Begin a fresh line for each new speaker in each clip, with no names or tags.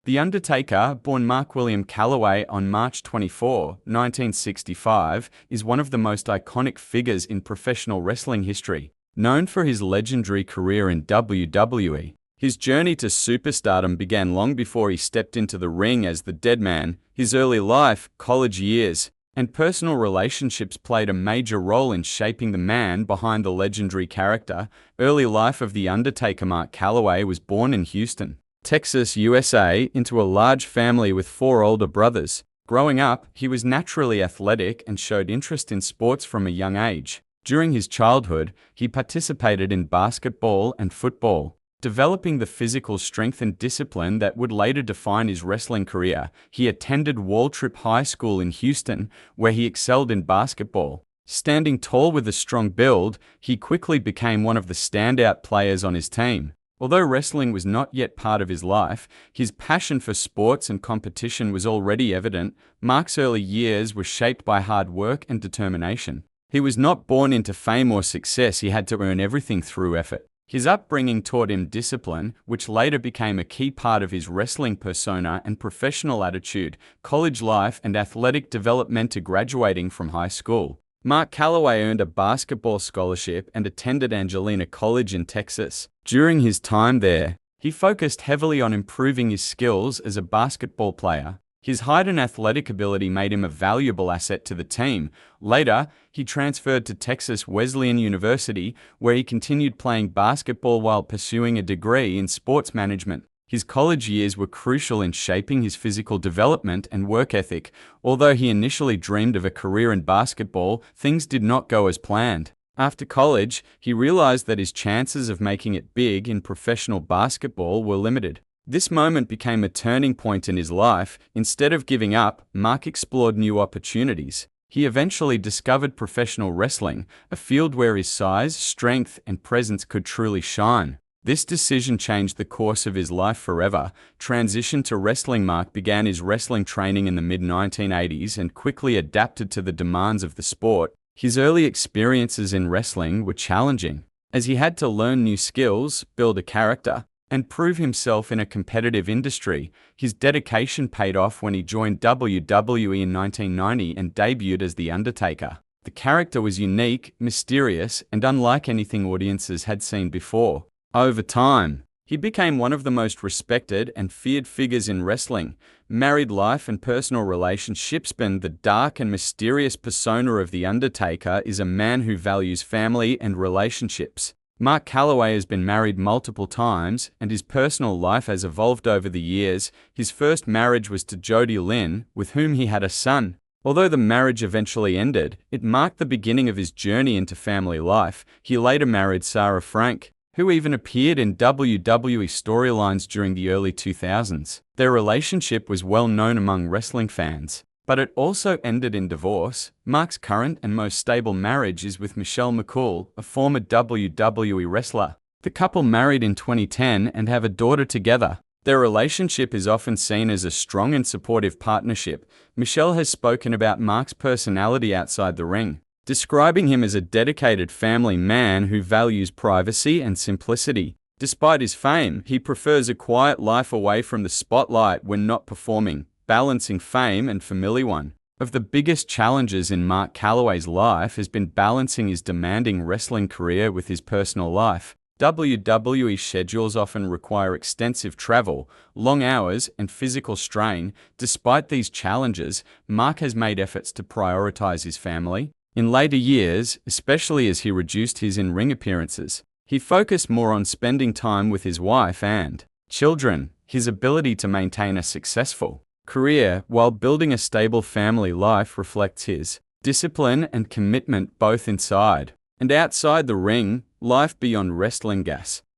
The Undertaker, born Mark William Calloway on March 24, 1965, is one of the most iconic figures in professional wrestling history. Known for his legendary career in WWE, his journey to superstardom began long before he stepped into the ring as the Dead Man. His early life, college years, and personal relationships played a major role in shaping the man behind the legendary character. Early life of The Undertaker. Mark Calloway was born in Houston, Texas, USA, into a large family with 4 older brothers. Growing up, he was naturally athletic and showed interest in sports from a young age. During his childhood, he participated in basketball and football, developing the physical strength and discipline that would later define his wrestling career. He attended Waltrip High School in Houston, where he excelled in basketball. Standing tall with a strong build, he quickly became one of the standout players on his team. Although wrestling was not yet part of his life, his passion for sports and competition was already evident. Mark's early years were shaped by hard work and determination. He was not born into fame or success. He had to earn everything through effort. His upbringing taught him discipline, which later became a key part of his wrestling persona and professional attitude. College life and athletic development. To graduating from high school, Mark Calloway earned a basketball scholarship and attended Angelina College in Texas. During his time there, he focused heavily on improving his skills as a basketball player. His height and athletic ability made him a valuable asset to the team. Later, he transferred to Texas Wesleyan University, where he continued playing basketball while pursuing a degree in sports management. His college years were crucial in shaping his physical development and work ethic. Although he initially dreamed of a career in basketball, things did not go as planned. After college, he realized that his chances of making it big in professional basketball were limited. This moment became a turning point in his life. Instead of giving up, Mark explored new opportunities. He eventually discovered professional wrestling, a field where his size, strength, and presence could truly shine. This decision changed the course of his life forever. Transition to wrestling. Mark began his wrestling training in the mid-1980s and quickly adapted to the demands of the sport. His early experiences in wrestling were challenging, as he had to learn new skills, build a character, and prove himself in a competitive industry. His dedication paid off when he joined WWE in 1990 and debuted as The Undertaker. The character was unique, mysterious, and unlike anything audiences had seen before. Over time, he became one of the most respected and feared figures in wrestling. Married life and personal relationships. The dark and mysterious persona of The Undertaker is a man who values family and relationships. Mark Calloway has been married multiple times, and his personal life has evolved over the years. His first marriage was to Jody Lynn, with whom he had a son. Although the marriage eventually ended, it marked the beginning of his journey into family life. He later married Sarah Frank, who even appeared in WWE storylines during the early 2000s. Their relationship was well known among wrestling fans, but it also ended in divorce. Mark's current and most stable marriage is with Michelle McCool, a former WWE wrestler. The couple married in 2010 and have a daughter together. Their relationship is often seen as a strong and supportive partnership. Michelle has spoken about Mark's personality outside the ring, describing him as a dedicated family man who values privacy and simplicity. Despite his fame, he prefers a quiet life away from the spotlight when not performing, balancing fame and family. One of the biggest challenges in Mark Calloway's life has been balancing his demanding wrestling career with his personal life. WWE schedules often require extensive travel, long hours, and physical strain. Despite these challenges, Mark has made efforts to prioritize his family. In later years, especially as he reduced his in-ring appearances, he focused more on spending time with his wife and children. His ability to maintain a successful career while building a stable family life reflects his discipline and commitment both inside and outside the ring. Life beyond wrestling.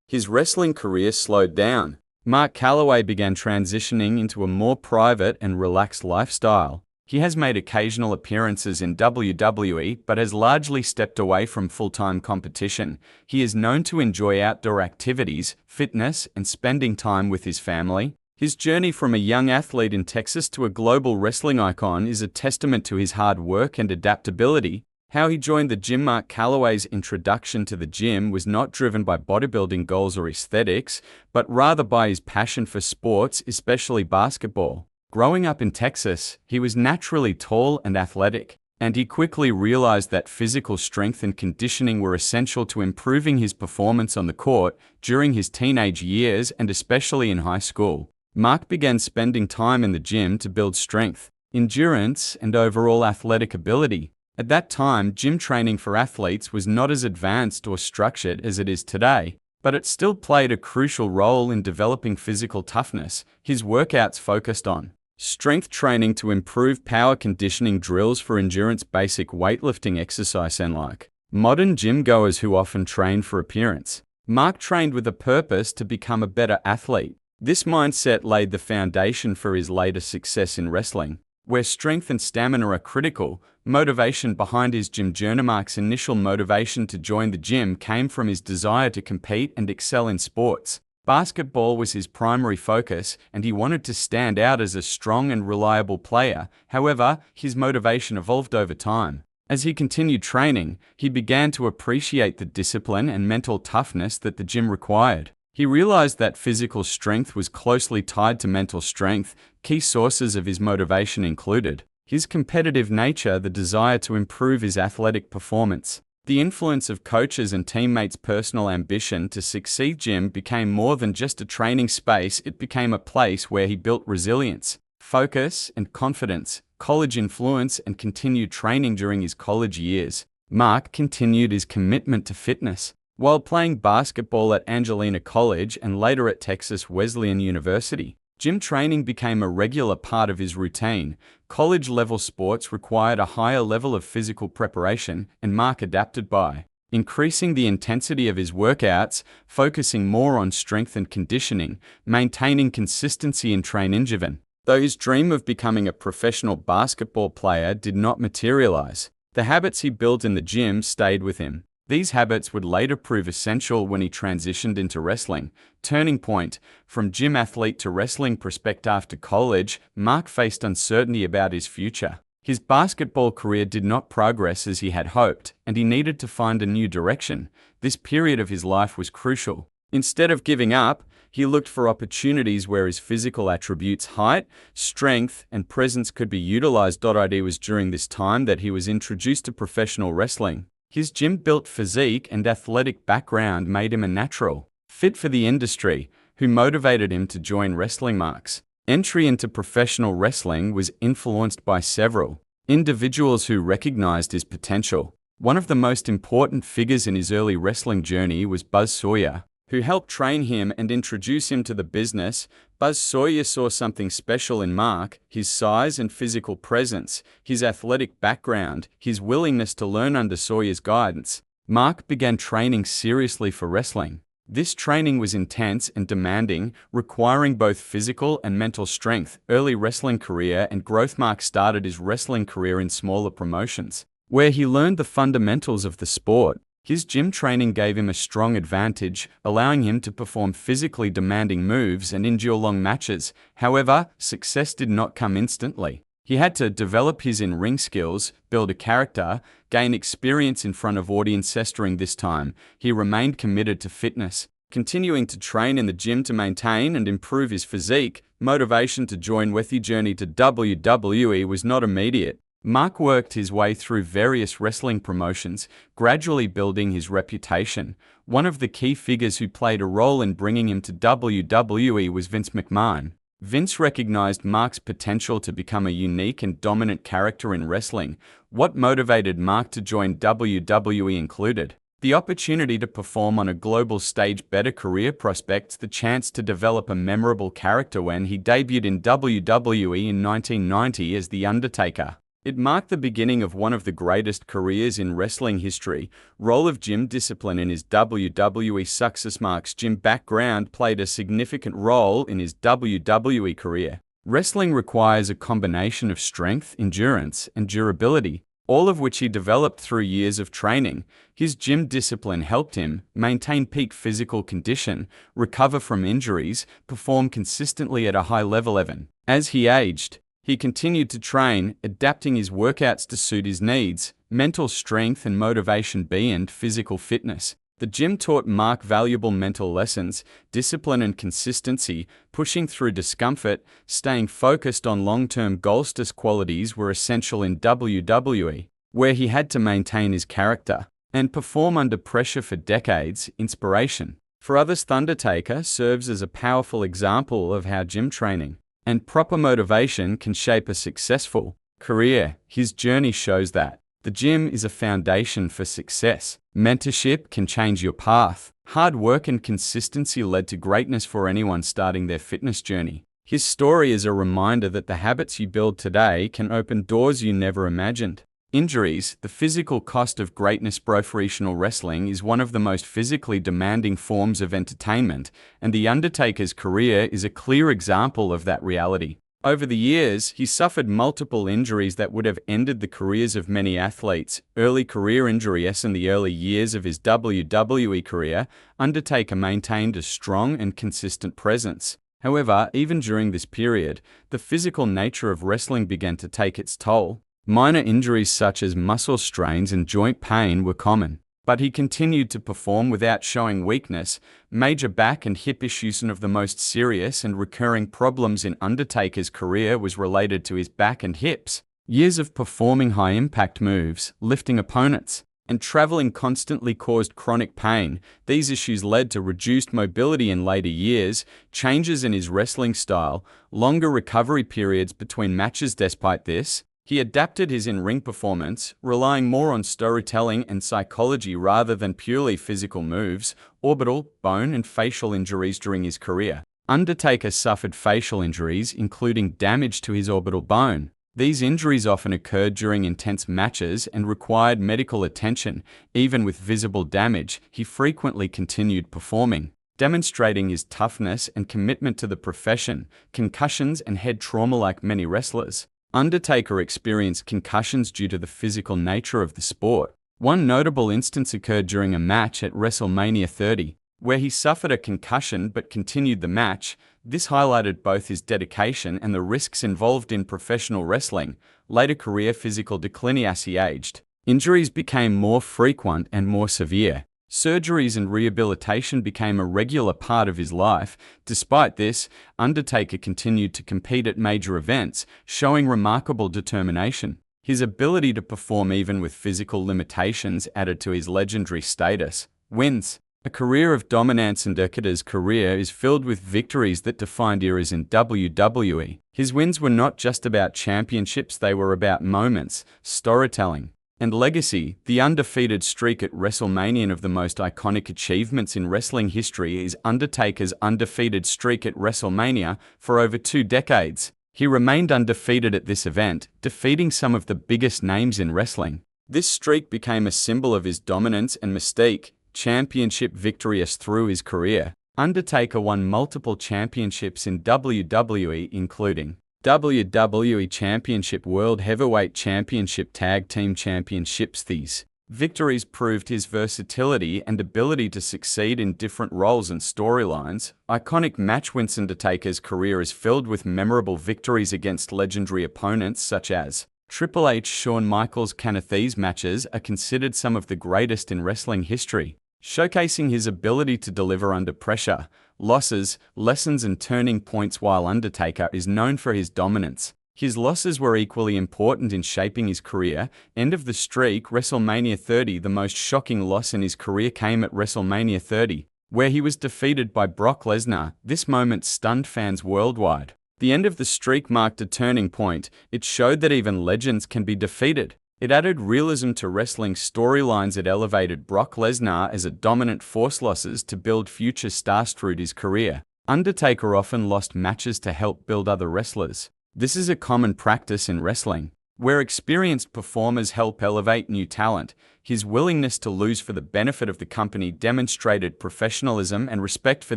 His wrestling career slowed down. Mark Calloway began transitioning into a more private and relaxed lifestyle. He has made occasional appearances in WWE but has largely stepped away from full-time competition. He is known to enjoy outdoor activities, fitness, and spending time with his family. His journey from a young athlete in Texas to a global wrestling icon is a testament to his hard work and adaptability. How he joined the gym. Mark Calloway's introduction to the gym was not driven by bodybuilding goals or aesthetics, but rather by his passion for sports, especially basketball. Growing up in Texas, he was naturally tall and athletic, and he quickly realized that physical strength and conditioning were essential to improving his performance on the court during his teenage years and especially in high school. Mark began spending time in the gym to build strength, endurance, and overall athletic ability. At that time, gym training for athletes was not as advanced or structured as it is today, but it still played a crucial role in developing physical toughness. His workouts focused on strength training to improve power conditioning, drills for endurance, basic weightlifting exercise, and like modern gym goers who often train for appearance. Mark trained with a purpose to become a better athlete. This mindset laid the foundation for his later success in wrestling, where strength and stamina are critical. Motivation behind his gym journey. Mark's initial motivation to join the gym came from his desire to compete and excel in sports. Basketball was his primary focus, and he wanted to stand out as a strong and reliable player. However, his motivation evolved over time. As he continued training, he began to appreciate the discipline and mental toughness that the gym required. He realized that physical strength was closely tied to mental strength. Key sources of his motivation included his competitive nature, the desire to improve his athletic performance, the influence of coaches and teammates' personal ambition to succeed. Gym became more than just a training space, it became a place where he built resilience, focus, and confidence. College influence and continued training. During his college years, Mark continued his commitment to fitness. While playing basketball at Angelina College and later at Texas Wesleyan University, gym training became a regular part of his routine. College-level sports required a higher level of physical preparation, and Mark adapted by increasing the intensity of his workouts, focusing more on strength and conditioning, maintaining consistency in training. Though his dream of becoming a professional basketball player did not materialize, the habits he built in the gym stayed with him. These habits would later prove essential when he transitioned into wrestling. Turning point: from gym athlete to wrestling prospect. After college, Mark faced uncertainty about his future. His basketball career did not progress as he had hoped, and he needed to find a new direction. This period of his life was crucial. Instead of giving up, he looked for opportunities where his physical attributes, height, strength, and presence could be utilized. It was during this time that he was introduced to professional wrestling. His gym-built physique and athletic background made him a natural fit for the industry, who motivated him to join wrestling. Mark's entry into professional wrestling was influenced by several individuals who recognized his potential. One of the most important figures in his early wrestling journey was Buzz Sawyer, who helped train him and introduce him to the business. Buzz Sawyer saw something special in Mark: his size and physical presence, his athletic background, his willingness to learn. Under Sawyer's guidance, Mark began training seriously for wrestling. This training was intense and demanding, requiring both physical and mental strength. Early wrestling career and growth. Mark started his wrestling career in smaller promotions, where he learned the fundamentals of the sport. His gym training gave him a strong advantage, allowing him to perform physically demanding moves and endure long matches. However, success did not come instantly. He had to develop his in-ring skills, build a character, gain experience in front of audiences. During this time, he remained committed to fitness, continuing to train in the gym to maintain and improve his physique. Motivation to join Wethy. Journey to WWE was not immediate. Mark worked his way through various wrestling promotions, gradually building his reputation. One of the key figures who played a role in bringing him to WWE was Vince McMahon. Vince recognized Mark's potential to become a unique and dominant character in wrestling. What motivated Mark to join WWE included the opportunity to perform on a global stage, better career prospects, the chance to develop a memorable character. When he debuted in WWE in 1990 as The Undertaker, it marked the beginning of one of the greatest careers in wrestling history. Role of gym discipline in his WWE success. Mark's gym background played a significant role in his WWE career. Wrestling requires a combination of strength, endurance, and durability, all of which he developed through years of training. His gym discipline helped him maintain peak physical condition, recover from injuries, perform consistently at a high level. Even as he aged, He continued to train, adapting his workouts to suit his needs, mental strength and motivation and physical fitness. The gym taught Mark valuable mental lessons, discipline and consistency, pushing through discomfort, staying focused on long-term goals. These qualities were essential in WWE, where he had to maintain his character and perform under pressure for decades. Inspiration for others, Undertaker serves as a powerful example of how gym training and proper motivation can shape a successful career. His journey shows that the gym is a foundation for success. Mentorship can change your path. Hard work and consistency led to greatness for anyone starting their fitness journey. His story is a reminder that the habits you build today can open doors you never imagined. Injuries. The physical cost of greatness. Professional wrestling is one of the most physically demanding forms of entertainment, and The Undertaker's career is a clear example of that reality. Over the years, he suffered multiple injuries that would have ended the careers of many athletes. Early career injuries. In the early years of his WWE career, Undertaker maintained a strong and consistent presence. However, even during this period, the physical nature of wrestling began to take its toll. Minor injuries such as muscle strains and joint pain were common, but he continued to perform without showing weakness. Major back and hip issues. One of the most serious and recurring problems in Undertaker's career was related to his back and hips. Years of performing high-impact moves, lifting opponents, and traveling constantly caused chronic pain. These issues led to reduced mobility in later years, changes in his wrestling style, longer recovery periods between matches. Despite this, he adapted his in-ring performance, relying more on storytelling and psychology rather than purely physical moves. Orbital, bone, and facial injuries. During his career, Undertaker suffered facial injuries, including damage to his orbital bone. These injuries often occurred during intense matches and required medical attention. Even with visible damage, he frequently continued performing, demonstrating his toughness and commitment to the profession. Concussions and head trauma. Like many wrestlers, Undertaker experienced concussions due to the physical nature of the sport. One notable instance occurred during a match at WrestleMania 30, where he suffered a concussion but continued the match. This highlighted both his dedication and the risks involved in professional wrestling. Later career physical decline. As he aged, injuries became more frequent and more severe. Surgeries and rehabilitation became a regular part of his life. Despite this, Undertaker continued to compete at major events, showing remarkable determination. His ability to perform even with physical limitations added to his legendary status. Wins. A career of dominance. Undertaker's career is filled with victories that defined eras in WWE. His wins were not just about championships, they were about moments, storytelling, and legacy. The undefeated streak at WrestleMania. One of the most iconic achievements in wrestling history is Undertaker's undefeated streak at WrestleMania. For over 2 decades, he remained undefeated at this event, defeating some of the biggest names in wrestling. This streak became a symbol of his dominance and mystique. Championship victories. Through his career, Undertaker won multiple championships in WWE, including WWE Championship, World Heavyweight Championship, Tag Team Championships. These victories proved his versatility and ability to succeed in different roles and storylines. Iconic match wins. Undertaker's career is filled with memorable victories against legendary opponents such as Triple H, Shawn Michaels. These matches are considered some of the greatest in wrestling history, showcasing his ability to deliver under pressure. Losses, lessons and turning points. While Undertaker is known for his dominance, his losses were equally important in shaping his career. End of the streak. WrestleMania 30. The most shocking loss in his career came at WrestleMania 30, where he was defeated by Brock Lesnar. This moment stunned fans worldwide. The end of the streak marked a turning point. It showed that even legends can be defeated. It added realism to wrestling storylines. It elevated Brock Lesnar as a dominant force. Losses to build future stars. Through his career, Undertaker often lost matches to help build other wrestlers. This is a common practice in wrestling, where experienced performers help elevate new talent. His willingness to lose for the benefit of the company demonstrated professionalism and respect for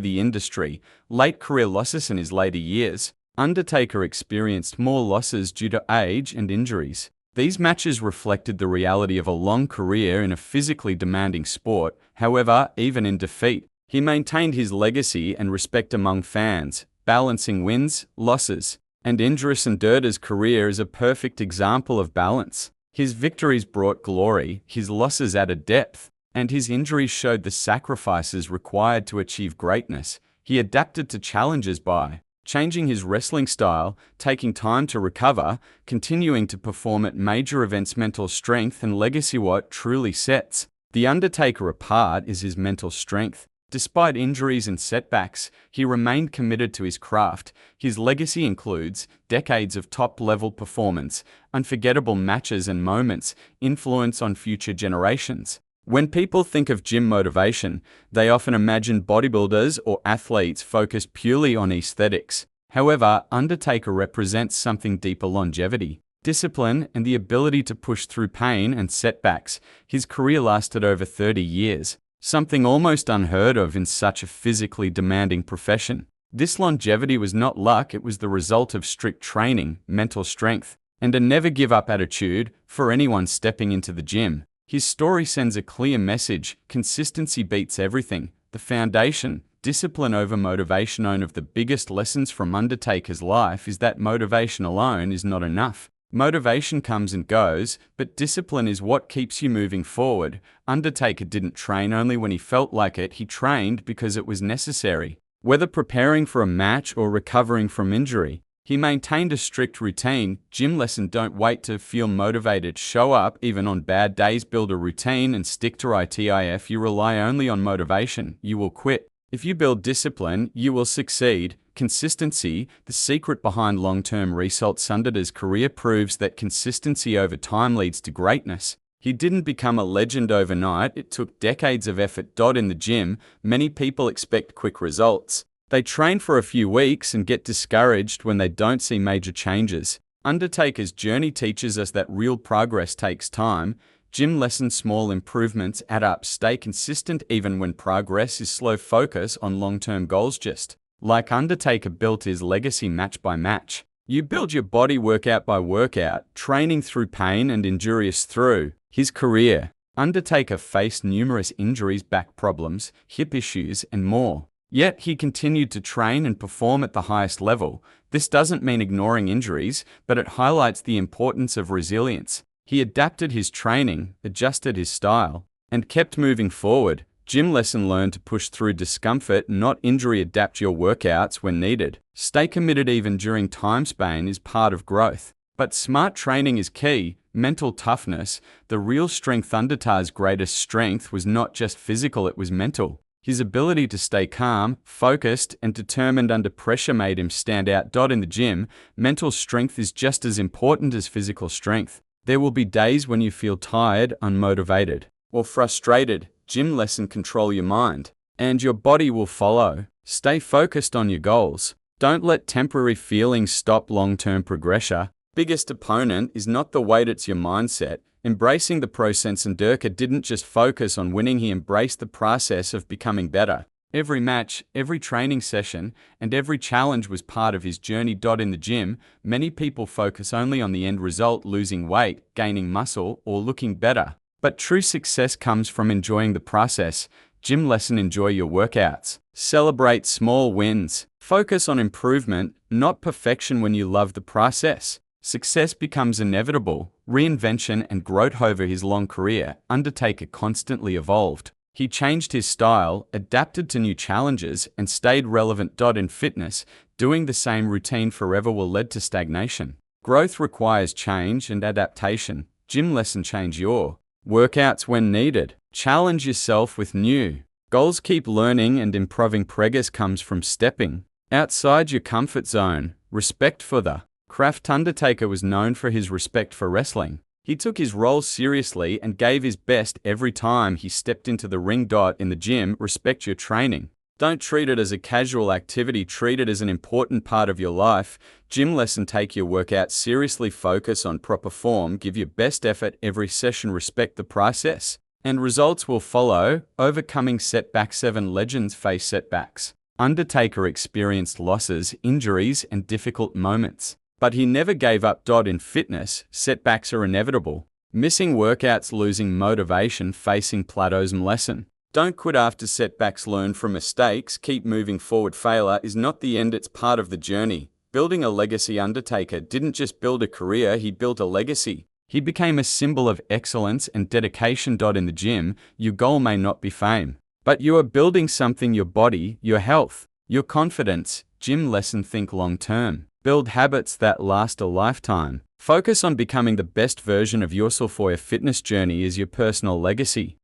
the industry. Late career losses. In his later years, Undertaker experienced more losses due to age and injuries. These matches reflected the reality of a long career in a physically demanding sport. However, even in defeat, he maintained his legacy and respect among fans, balancing wins, losses, And Indris Undertaker's career is a perfect example of balance. His victories brought glory, his losses added depth, and his injuries showed the sacrifices required to achieve greatness. He adapted to challenges by changing his wrestling style, taking time to recover, continuing to perform at major events. Mental strength and legacy. What truly sets The Undertaker apart is his mental strength. Despite injuries and setbacks, he remained committed to his craft. His legacy includes decades of top-level performance, unforgettable matches and moments, influence on future generations. When people think of gym motivation, they often imagine bodybuilders or athletes focused purely on aesthetics. However, Undertaker represents something deeper: longevity, discipline, and the ability to push through pain and setbacks. His career lasted over 30 years, something almost unheard of in such a physically demanding profession. This longevity was not luck, it was the result of strict training, mental strength, and a never-give-up attitude for anyone stepping into the gym. His story sends a clear message: consistency beats everything. The foundation, discipline over motivation. One of the biggest lessons from Undertaker's life is that motivation alone is not enough. Motivation comes and goes, but discipline is what keeps you moving forward. Undertaker didn't train only when he felt like it, he trained because it was necessary. Whether preparing for a match or recovering from injury, he maintained a strict routine. Gym lesson: don't wait to feel motivated. Show up even on bad days. Build a routine and stick to it. If you rely only on motivation, you will quit. If you build discipline, you will succeed. Consistency, the secret behind long-term results. Undertaker's career proves that consistency over time leads to greatness. He didn't become a legend overnight, it took decades of effort. In the gym, many people expect quick results. They train for a few weeks and get discouraged when they don't see major changes. Undertaker's journey teaches us that real progress takes time. Gym lesson: small improvements add up. Stay consistent even when progress is slow. Focus on long-term goals. Just like Undertaker built his legacy match by match, you build your body workout by workout, training through pain and injurious through his career. Undertaker faced numerous injuries, back problems, hip issues, and more. Yet he continued to train and perform at the highest level. This doesn't mean ignoring injuries, but it highlights the importance of resilience. He adapted his training, adjusted his style, and kept moving forward. Gym lesson: learn to push through discomfort, not injury. Adapt your workouts when needed. Stay committed even during time span is part of growth. But smart training is key. Mental toughness, the real strength. Undertaker's greatest strength was not just physical, it was mental. His ability to stay calm, focused, and determined under pressure made him stand out. In the gym, mental strength is just as important as physical strength. There will be days when you feel tired, unmotivated, or frustrated. Gym lesson: control your mind, and your body will follow. Stay focused on your goals. Don't let temporary feelings stop long-term progression. Biggest opponent is not the weight, it's your mindset. Embracing the process. Undertaker didn't just focus on winning, he embraced the process of becoming better. Every match, every training session, and every challenge was part of his journey. In the gym, many people focus only on the end result: losing weight, gaining muscle, or looking better. But true success comes from enjoying the process. Gym lesson: enjoy your workouts. Celebrate small wins. Focus on improvement, not perfection. When you love the process, success becomes inevitable. Reinvention and growth. Over his long career, Undertaker constantly evolved. He changed his style, adapted to new challenges, and stayed relevant. In fitness, doing the same routine forever will lead to stagnation. Growth requires change and adaptation. Gym lesson: change your workouts when needed. Challenge yourself with new goals. Keep learning and improving. Progress comes from stepping outside your comfort zone. Respect for the craft. Undertaker was known for his respect for wrestling. He took his role seriously and gave his best every time he stepped into the ring. In the gym, respect your training. Don't treat it as a casual activity, treat it as an important part of your life. Gym lesson: take your workout seriously, focus on proper form, give your best effort every session, respect the process, and results will follow. Overcoming setbacks. 7 legends face setbacks. Undertaker experienced losses, injuries, and difficult moments, but he never gave up. In fitness, setbacks are inevitable. Missing workouts, losing motivation, facing plateaus. Lesson: don't quit after setbacks, learn from mistakes, keep moving forward. Failure is not the end, it's part of the journey. Building a legacy. Undertaker didn't just build a career, he built a legacy. He became a symbol of excellence and dedication. In the gym, your goal may not be fame, but you are building something: your body, your health, your confidence. Gym lesson: think long term. Build habits that last a lifetime. Focus on becoming the best version of yourself. Your fitness journey is your personal legacy.